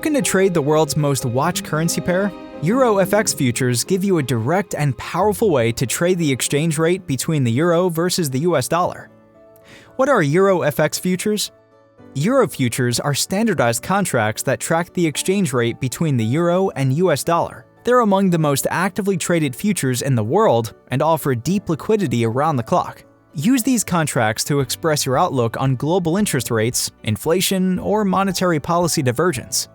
Looking to trade the world's most watched currency pair? Euro FX futures give you a direct and powerful way to trade the exchange rate between the euro versus the US dollar. What are Euro FX futures? Euro futures are standardized contracts that track the exchange rate between the euro and US dollar. They're among the most actively traded futures in the world and offer deep liquidity around the clock. Use these contracts to express your outlook on global interest rates, inflation, or monetary policy divergence.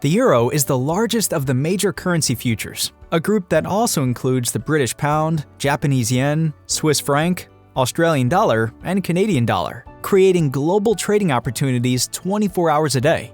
The euro is the largest of the major currency futures, a group that also includes the British pound, Japanese yen, Swiss franc, Australian dollar, and Canadian dollar, creating global trading opportunities 24 hours a day.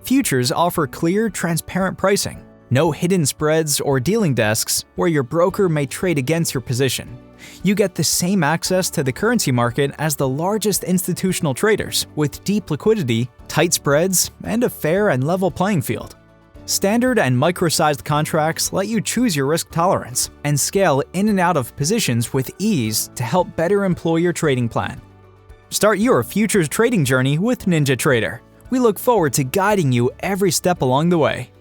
Futures offer clear, transparent pricing, no hidden spreads or dealing desks where your broker may trade against your position. You get the same access to the currency market as the largest institutional traders, with deep liquidity, tight spreads, and a fair and level playing field. Standard and micro-sized contracts let you choose your risk tolerance and scale in and out of positions with ease to help better employ your trading plan. Start your futures trading journey with NinjaTrader. We look forward to guiding you every step along the way.